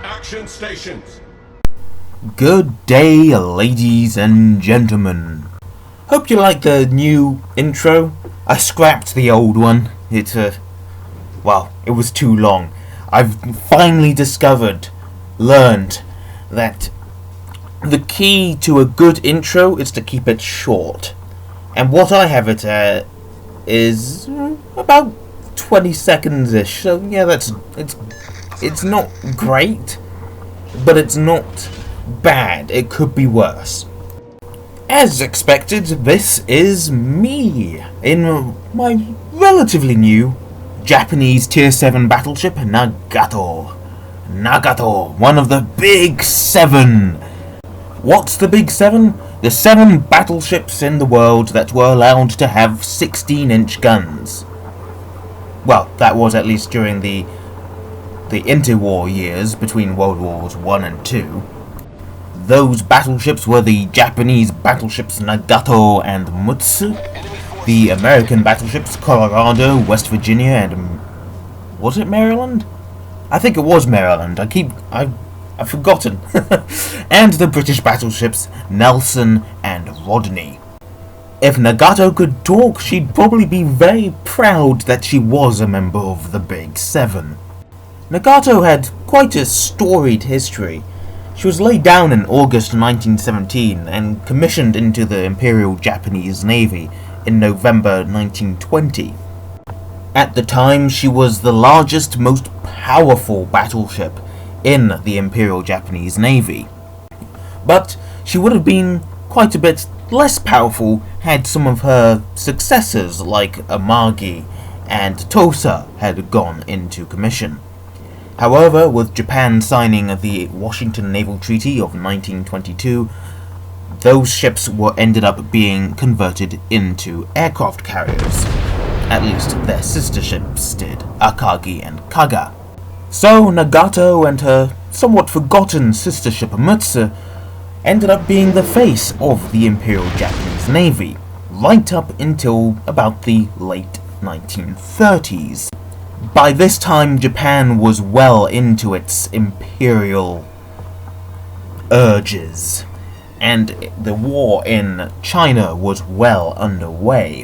Action stations. Good day, ladies and gentlemen. Hope you like the new intro. I scrapped the old one. It was too long. I've finally learned that the key to a good intro is to keep it short. And what I have it at is about 20 seconds-ish. So yeah, it's not great, but it's not bad. It could be worse. As expected, this is me in my relatively new Japanese Tier 7 battleship, Nagato. Nagato, one of the Big 7. What's the Big 7? The 7 battleships in the world that were allowed to have 16-inch guns. Well, that was at least during the interwar years between World Wars I and II. Those battleships were the Japanese battleships Nagato and Mutsu, the American battleships Colorado, West Virginia, and was it Maryland? I think it was Maryland. I've forgotten. And the British battleships Nelson and Rodney. If Nagato could talk, she'd probably be very proud that she was a member of the Big 7. Nagato had quite a storied history. She was laid down in August 1917 and commissioned into the Imperial Japanese Navy in November 1920. At the time, she was the largest, most powerful battleship in the Imperial Japanese Navy. But she would have been quite a bit less powerful had some of her successors like Amagi and Tosa had gone into commission. However, with Japan signing the Washington Naval Treaty of 1922, those ships ended up being converted into aircraft carriers. At least their sister ships did, Akagi and Kaga. So Nagato and her somewhat forgotten sister ship Mutsu ended up being the face of the Imperial Japanese Navy, right up until about the late 1930s. By this time, Japan was well into its imperial urges, and the war in China was well underway.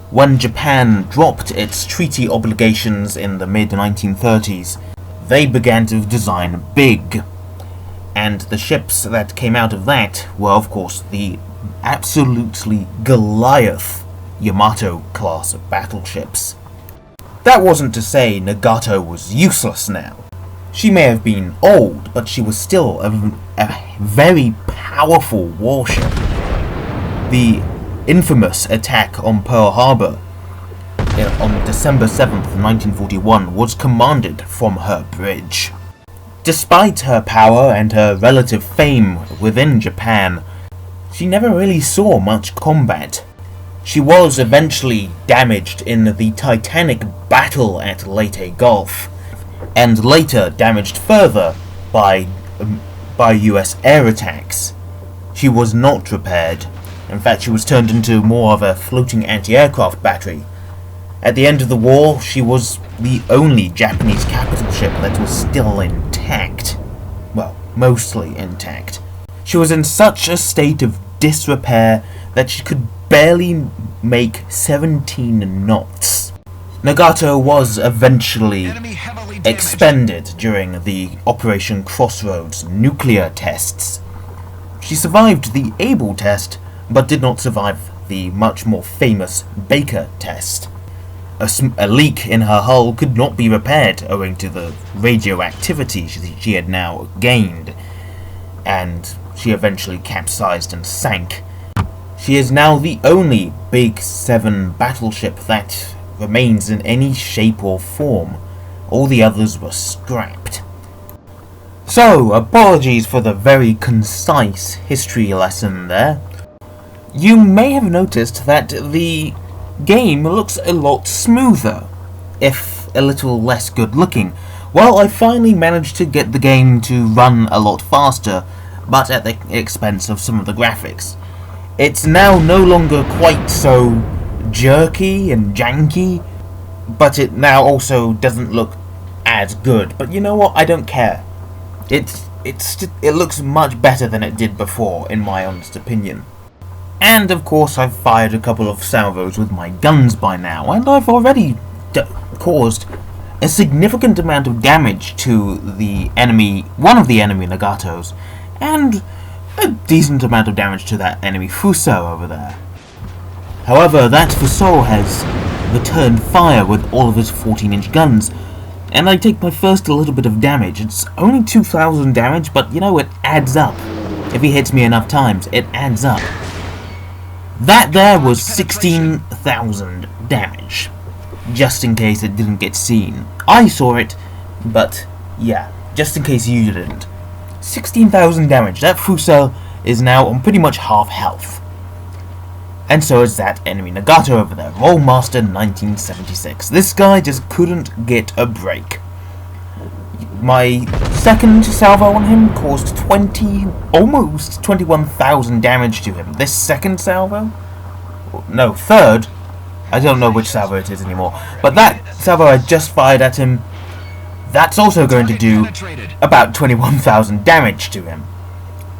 When Japan dropped its treaty obligations in the mid-1930s, they began to design big, and the ships that came out of that were, of course, the absolutely Goliath Yamato-class battleships. That wasn't to say Nagato was useless now. She may have been old, but she was still a very powerful warship. The infamous attack on Pearl Harbor on December 7th, 1941 was commanded from her bridge. Despite her power and her relative fame within Japan, she never really saw much combat. She was eventually damaged in the Titanic battle at Leyte Gulf, and later damaged further by US air attacks. She was not repaired. In fact, she was turned into more of a floating anti-aircraft battery. At the end of the war, she was the only Japanese capital ship that was still intact. Well, mostly intact. She was in such a state of disrepair that she could barely make 17 knots. Nagato was eventually expended during the Operation Crossroads nuclear tests. She survived the Able test, but did not survive the much more famous Baker test. A leak in her hull could not be repaired owing to the radioactivity she had now gained, and she eventually capsized and sank. She is now the only Big 7 battleship that remains in any shape or form. All the others were scrapped. So, apologies for the very concise history lesson there. You may have noticed that the game looks a lot smoother, if a little less good looking. Well, I finally managed to get the game to run a lot faster, but at the expense of some of the graphics. It's now no longer quite so jerky and janky, but it now also doesn't look as good. But you know what? I don't care. It looks much better than it did before, in my honest opinion. And of course, I've fired a couple of salvos with my guns by now, and I've already caused a significant amount of damage to one of the enemy Nagatos, and a decent amount of damage to that enemy Fuso over there. However, that Fuso has returned fire with all of his 14-inch guns, and I take my first little bit of damage. It's only 2,000 damage, but you know, it adds up. If he hits me enough times, it adds up. That there was 16,000 damage, just in case it didn't get seen. I saw it, but yeah, just in case you didn't. 16,000 damage. That Fuso is now on pretty much half health. And so is that enemy Nagato over there, Rollmaster 1976. This guy just couldn't get a break. My second salvo on him caused almost 21,000 damage to him. This second salvo? No, third. I don't know which salvo it is anymore. But that salvo I just fired at him, that's also going to do about 21,000 damage to him.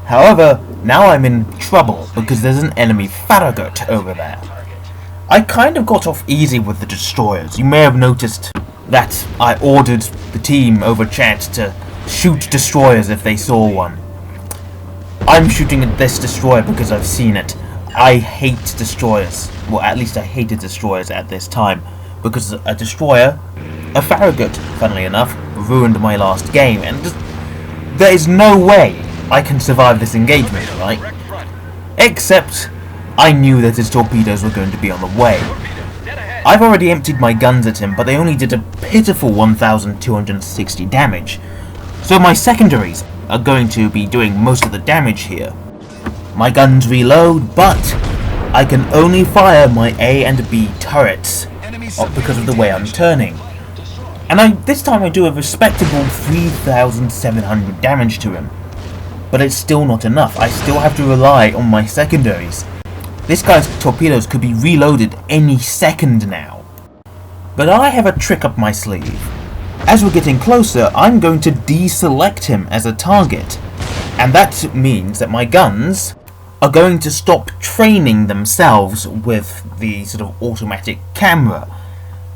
However, now I'm in trouble because there's an enemy Farragut over there. I kind of got off easy with the destroyers. You may have noticed that I ordered the team over chat to shoot destroyers if they saw one. I'm shooting at this destroyer because I've seen it. I hate destroyers. Well, at least I hated destroyers at this time, because a destroyer, a Farragut, funnily enough, ruined my last game, and there is no way I can survive this engagement, right? Except, I knew that his torpedoes were going to be on the way. I've already emptied my guns at him, but they only did a pitiful 1,260 damage. So my secondaries are going to be doing most of the damage here. My guns reload, but I can only fire my A and B turrets because of the way I'm turning. And this time I do a respectable 3,700 damage to him. But it's still not enough. I still have to rely on my secondaries. This guy's torpedoes could be reloaded any second now. But I have a trick up my sleeve. As we're getting closer, I'm going to deselect him as a target. And that means that my guns are going to stop training themselves with the sort of automatic camera.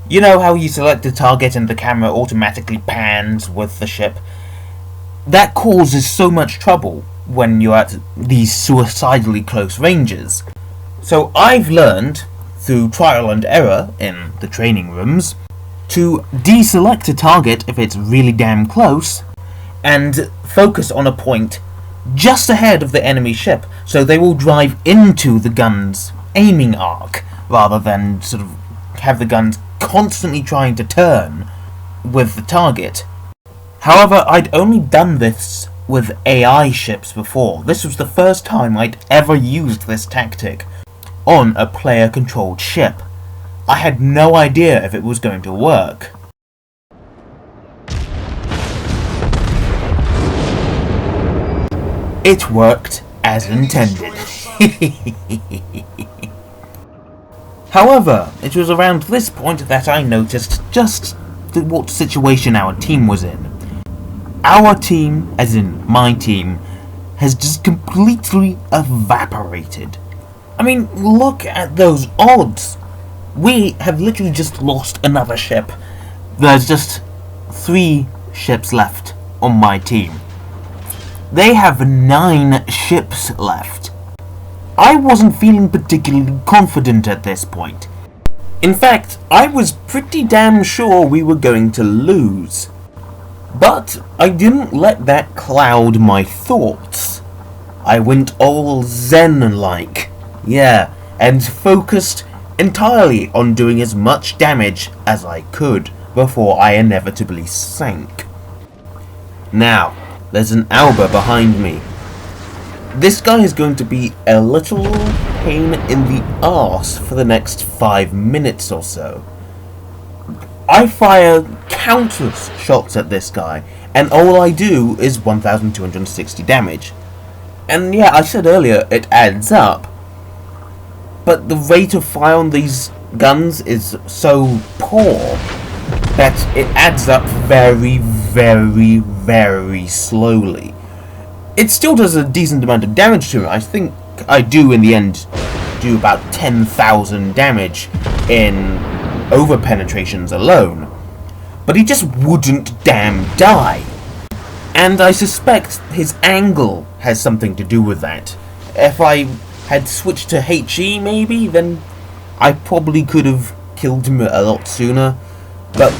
You know how you select a target and the camera automatically pans with the ship? That causes so much trouble when you're at these suicidally close ranges. So I've learned, through trial and error in the training rooms, to deselect a target if it's really damn close, and focus on a point just ahead of the enemy ship, so they will drive into the gun's aiming arc, rather than sort of have the guns constantly trying to turn with the target. However, I'd only done this with AI ships before. This was the first time I'd ever used this tactic on a player-controlled ship. I had no idea if it was going to work. It worked as intended. However, it was around this point that I noticed just what situation our team was in. Our team, as in my team, has just completely evaporated. I mean, look at those odds. We have literally just lost another ship. There's just 3 ships left on my team. They have 9 ships left. I wasn't feeling particularly confident at this point. In fact, I was pretty damn sure we were going to lose. But I didn't let that cloud my thoughts. I went all zen-like, yeah, and focused entirely on doing as much damage as I could before I inevitably sank. Now, there's an Alba behind me. This guy is going to be a little pain in the arse for the next 5 minutes or so. I fire countless shots at this guy, and all I do is 1,260 damage. And yeah, I said earlier, it adds up. But the rate of fire on these guns is so poor that it adds up very, very, very slowly. It still does a decent amount of damage to me. I think I do, in the end, do about 10,000 damage in over-penetrations alone. But he just wouldn't damn die. And I suspect his angle has something to do with that. If I had switched to HE maybe, then I probably could have killed him a lot sooner. But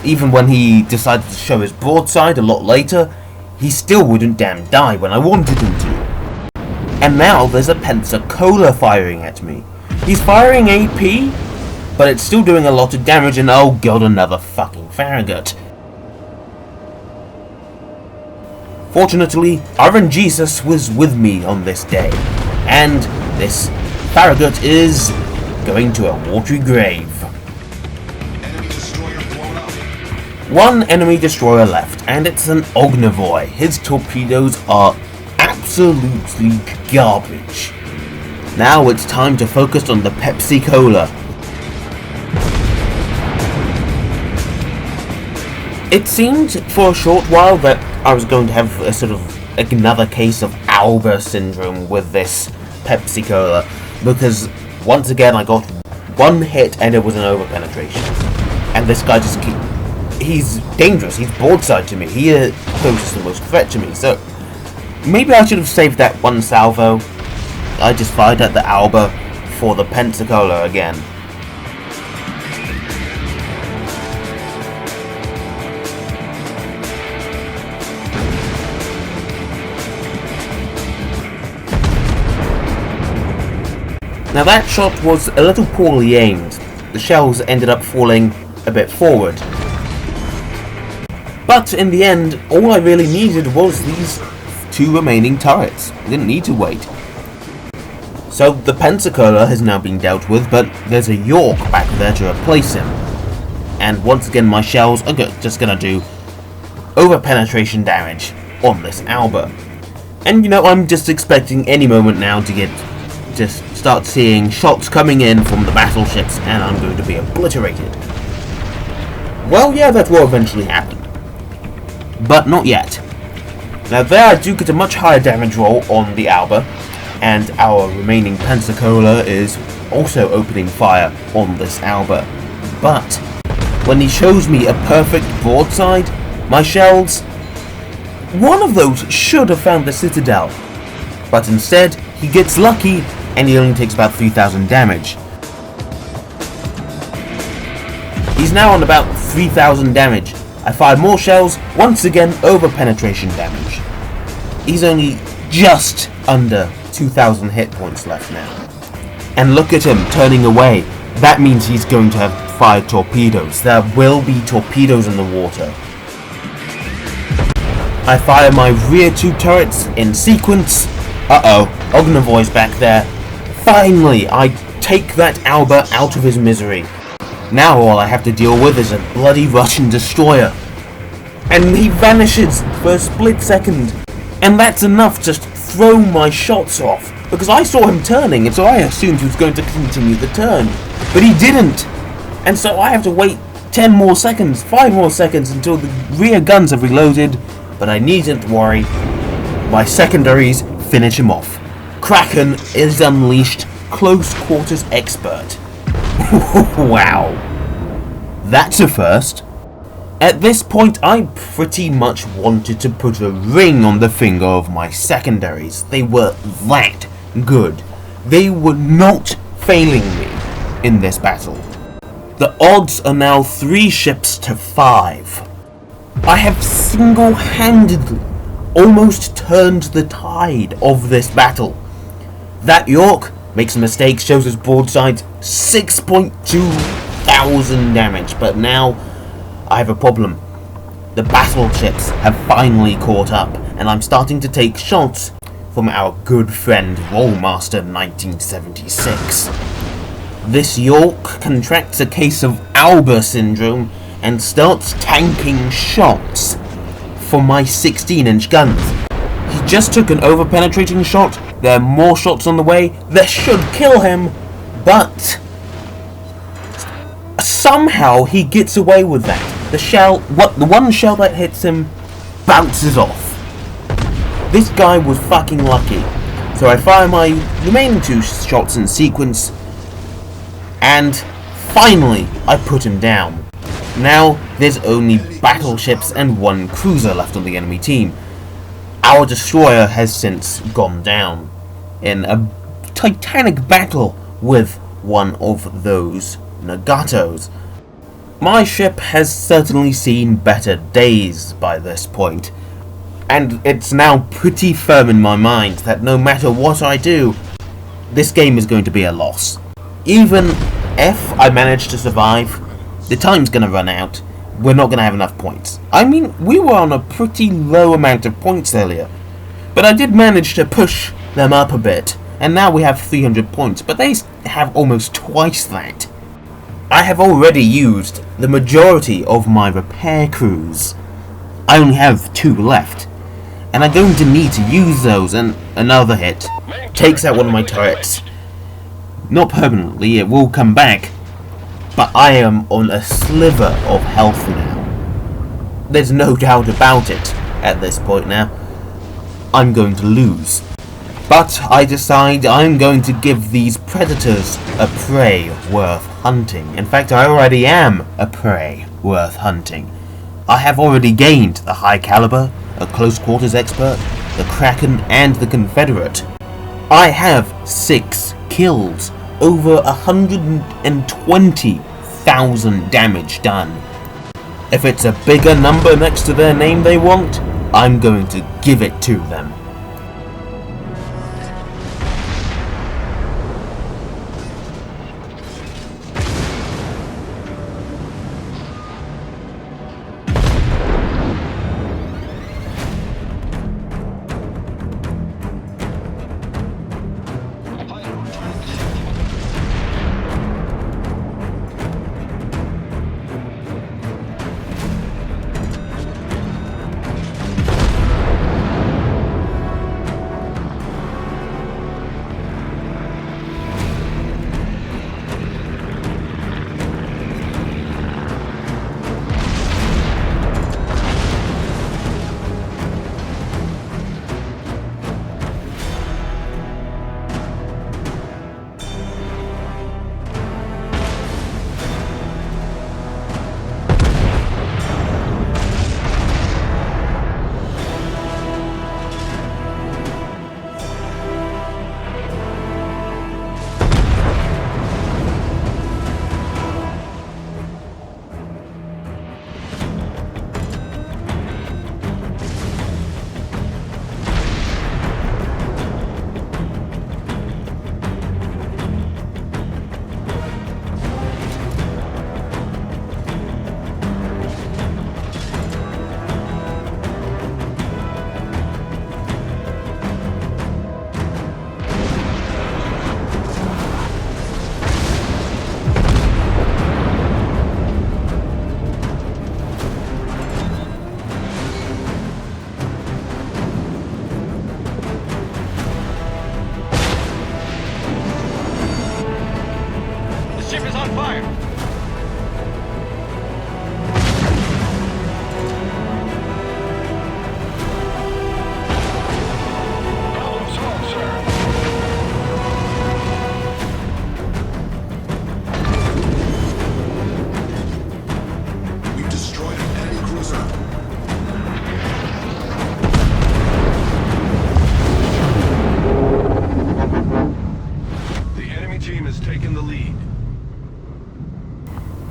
even when he decided to show his broadside a lot later, he still wouldn't damn die when I wanted him to. And now there's a Pensacola firing at me. He's firing AP, but it's still doing a lot of damage, and oh god, another fucking Farragut. Fortunately, RNGesus was with me on this day, and this Farragut is going to a watery grave. One enemy destroyer left, and it's an Ognivoy. His torpedoes are absolutely garbage. Now it's time to focus on the Pepsi Cola. It seemed for a short while that I was going to have a sort of another case of Alba syndrome with this Pepsi Cola, because once again I got one hit and it was an over-penetration. And this guy just he's dangerous, he's broadside to me, he poses the most threat to me, so maybe I should have saved that one salvo. I just fired at the Alba for the Pensacola again. Now that shot was a little poorly aimed. The shells ended up falling a bit forward. But in the end, all I really needed was these two remaining turrets. I didn't need to wait. So the Pensacola has now been dealt with, but there's a York back there to replace him. And once again my shells are just gonna do over-penetration damage on this Alba. And you know, I'm just expecting any moment now to just start seeing shots coming in from the battleships, and I'm going to be obliterated. Well, yeah, that will eventually happen. But not yet. Now there I do get a much higher damage roll on the Alba, and our remaining Pensacola is also opening fire on this Alba. But when he shows me a perfect broadside, my shells, one of those should have found the Citadel. But instead, he gets lucky, and he only takes about 3,000 damage. He's now on about 3,000 damage. I fired more shells, once again over penetration damage. He's only just under 2,000 hit points left now. And look at him turning away. That means he's going to have fired torpedoes. There will be torpedoes in the water. I fire my rear two turrets in sequence. Uh-oh, Ognivoy's back there. Finally, I take that Alba out of his misery. Now all I have to deal with is a bloody Russian destroyer. And he vanishes for a split second. And that's enough to throw my shots off. Because I saw him turning, and so I assumed he was going to continue the turn. But he didn't. And so I have to wait 10 more seconds, 5 more seconds until the rear guns have reloaded. But I needn't worry. My secondaries finish him off. Kraken is unleashed, close quarters expert. Wow. That's a first. At this point, I pretty much wanted to put a ring on the finger of my secondaries. They were that good. They were not failing me in this battle. The odds are now 3 ships to 5. I have single-handedly almost turned the tide of this battle. That York makes a mistake, shows his broadside 6,200 damage, but now I have a problem. The battleships have finally caught up, and I'm starting to take shots from our good friend Rollmaster 1976. This York contracts a case of Alba syndrome and starts tanking shots from my 16-inch guns. He just took an over-penetrating shot. There are more shots on the way. That should kill him, but somehow he gets away with that. The one shell that hits him bounces off. This guy was fucking lucky. So I fire my remaining 2 shots in sequence, and finally I put him down. Now there's only battleships and 1 cruiser left on the enemy team. Our destroyer has since gone down in a titanic battle with one of those Nagatos. My ship has certainly seen better days by this point, and it's now pretty firm in my mind that no matter what I do, this game is going to be a loss. Even if I manage to survive, the time's gonna run out. We're not gonna have enough points. I mean, we were on a pretty low amount of points earlier, but I did manage to push them up a bit, and now we have 300 points, but they have almost twice that. I have already used the majority of my repair crews. I only have 2 left, and I'm going to need to use those, and another hit takes out one of my turrets. Not permanently, it will come back, but I am on a sliver of health now. There's no doubt about it at this point now. I'm going to lose. But I decide I'm going to give these predators a prey worth hunting. In fact, I already am a prey worth hunting. I have already gained the high caliber, a close quarters expert, the Kraken, and the Confederate. I have 6 kills, over 120,000 damage done. If it's a bigger number next to their name they want, I'm going to give it to them.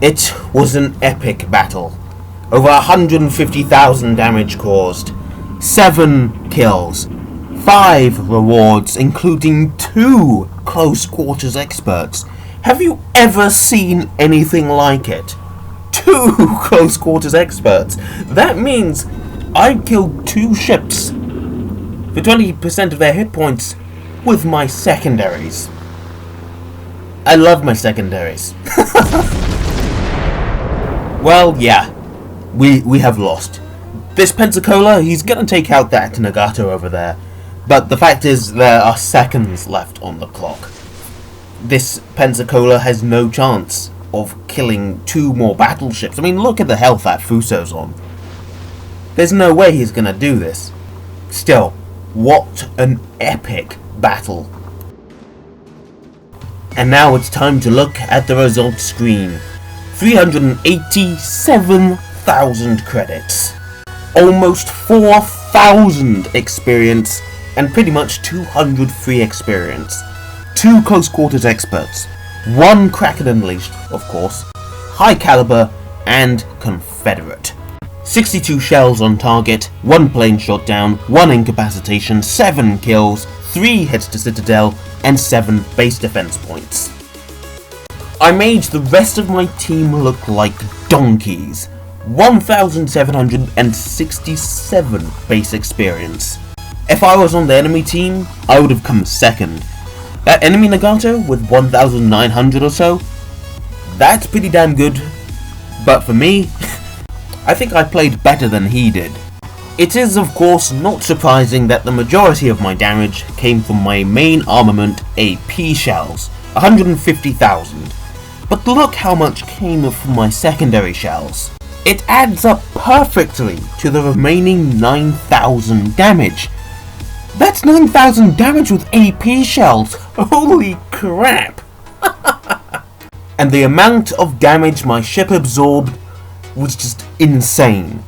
It was an epic battle. Over 150,000 damage caused, 7 kills, 5 rewards, including 2 close quarters experts. Have you ever seen anything like it? 2 close quarters experts. That means I killed 2 ships for 20% of their hit points with my secondaries. I love my secondaries. Well, yeah, we have lost. This Pensacola, he's gonna take out that Nagato over there. But the fact is, there are seconds left on the clock. This Pensacola has no chance of killing 2 more battleships. I mean, look at the health that Fuso's on. There's no way he's gonna do this. Still, what an epic battle. And now it's time to look at the results screen. 387,000 credits. Almost 4,000 experience, and pretty much 200 free experience. 2 close quarters experts. 1 Kraken Unleashed, of course. High caliber and Confederate. 62 shells on target, 1 plane shot down, 1 incapacitation, 7 kills, 3 hits to Citadel, and 7 base defense points. I made the rest of my team look like donkeys. 1,767 base experience. If I was on the enemy team, I would have come second. That enemy Nagato with 1,900 or so, that's pretty damn good. But for me, I think I played better than he did. It is of course not surprising that the majority of my damage came from my main armament AP shells, 150,000. But look how much came from my secondary shells. It adds up perfectly to the remaining 9,000 damage. That's 9,000 damage with AP shells! Holy crap! And the amount of damage my ship absorbed was just insane.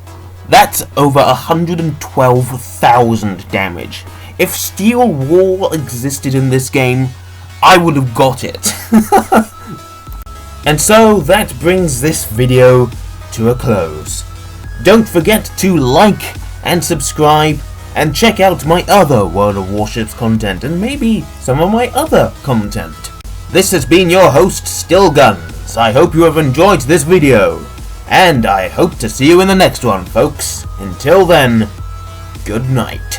That's over 112,000 damage. If Steel Wall existed in this game, I would have got it. And so that brings this video to a close. Don't forget to like and subscribe and check out my other World of Warships content and maybe some of my other content. This has been your host, Stillguns. I hope you have enjoyed this video, and I hope to see you in the next one, folks. Until then, good night.